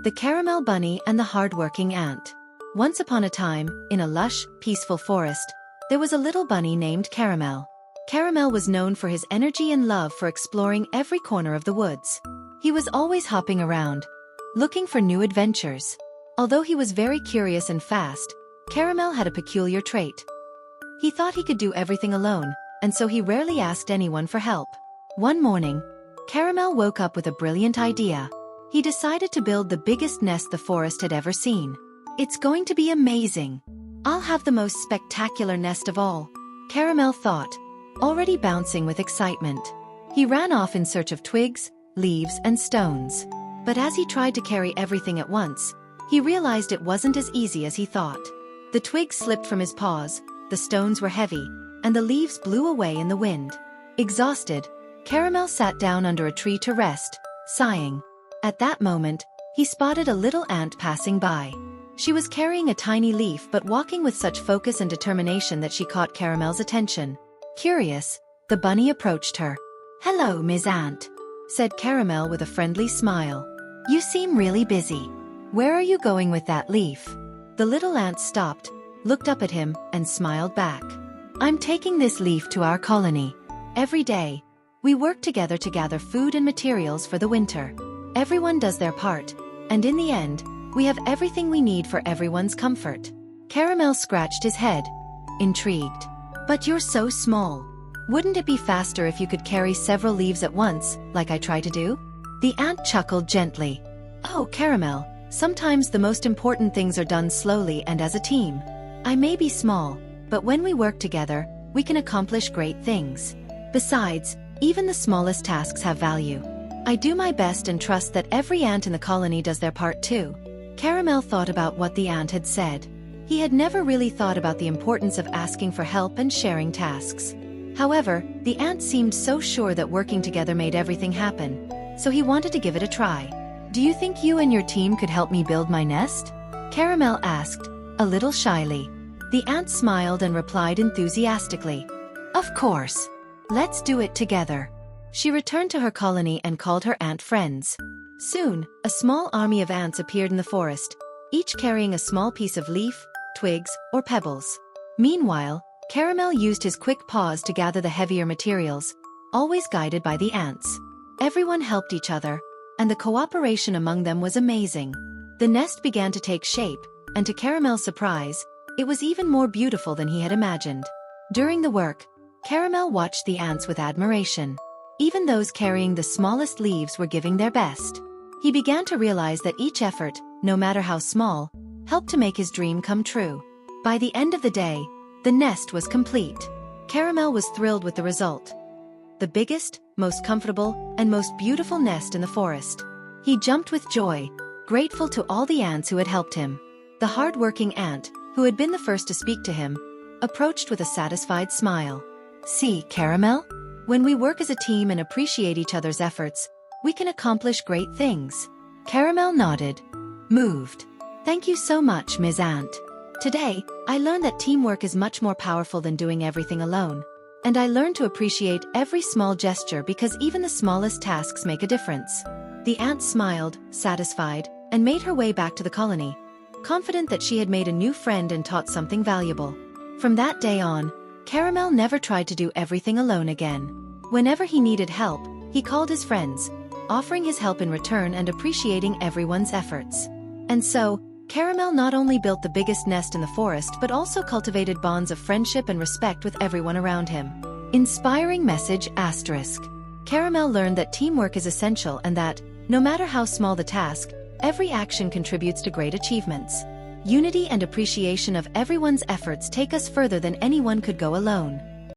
The Caramel Bunny and the Hardworking Ant. Once upon a time, in a lush, peaceful forest, there was a little bunny named Caramel. Caramel was known for his energy and love for exploring every corner of the woods. He was always hopping around, looking for new adventures. Although he was very curious and fast, Caramel had a peculiar trait. He thought he could do everything alone, and so he rarely asked anyone for help. One morning, Caramel woke up with a brilliant idea. He decided to build the biggest nest the forest had ever seen. It's going to be amazing. I'll have the most spectacular nest of all, Caramel thought, already bouncing with excitement. He ran off in search of twigs, leaves, and stones. But as he tried to carry everything at once, he realized it wasn't as easy as he thought. The twigs slipped from his paws, the stones were heavy, and the leaves blew away in the wind. Exhausted, Caramel sat down under a tree to rest, sighing. At that moment, he spotted a little ant passing by. She was carrying a tiny leaf but walking with such focus and determination that she caught Caramel's attention. Curious, the bunny approached her. "Hello, Ms. Ant," said Caramel with a friendly smile. "You seem really busy. Where are you going with that leaf?" The little ant stopped, looked up at him, and smiled back. "I'm taking this leaf to our colony. Every day, we work together to gather food and materials for the winter. Everyone does their part, and in the end, we have everything we need for everyone's comfort." Caramel scratched his head, intrigued. "But you're so small. Wouldn't it be faster if you could carry several leaves at once, like I try to do?" The ant chuckled gently. "Oh, Caramel, sometimes the most important things are done slowly and as a team. I may be small, but when we work together, we can accomplish great things. Besides, even the smallest tasks have value. I do my best and trust that every ant in the colony does their part too." Caramel thought about what the ant had said. He had never really thought about the importance of asking for help and sharing tasks. However, the ant seemed so sure that working together made everything happen, so he wanted to give it a try. "Do you think you and your team could help me build my nest?" Caramel asked, a little shyly. The ant smiled and replied enthusiastically. "Of course. Let's do it together." She returned to her colony and called her ant friends. Soon, a small army of ants appeared in the forest, each carrying a small piece of leaf, twigs, or pebbles. Meanwhile, Caramel used his quick paws to gather the heavier materials, always guided by the ants. Everyone helped each other, and the cooperation among them was amazing. The nest began to take shape, and to Caramel's surprise, it was even more beautiful than he had imagined. During the work, Caramel watched the ants with admiration. Even those carrying the smallest leaves were giving their best. He began to realize that each effort, no matter how small, helped to make his dream come true. By the end of the day, the nest was complete. Caramel was thrilled with the result. The biggest, most comfortable, and most beautiful nest in the forest. He jumped with joy, grateful to all the ants who had helped him. The hard-working ant, who had been the first to speak to him, approached with a satisfied smile. "See, Caramel? When we work as a team and appreciate each other's efforts, we can accomplish great things." Caramel nodded, moved. "Thank you so much, Ms. Ant. Today, I learned that teamwork is much more powerful than doing everything alone. And I learned to appreciate every small gesture because even the smallest tasks make a difference." The ant smiled, satisfied, and made her way back to the colony, confident that she had made a new friend and taught something valuable. From that day on, Caramel never tried to do everything alone again. Whenever he needed help, he called his friends, offering his help in return and appreciating everyone's efforts. And so, Caramel not only built the biggest nest in the forest but also cultivated bonds of friendship and respect with everyone around him. Inspiring message *. Caramel learned that teamwork is essential and that, no matter how small the task, every action contributes to great achievements. Unity and appreciation of everyone's efforts take us further than anyone could go alone.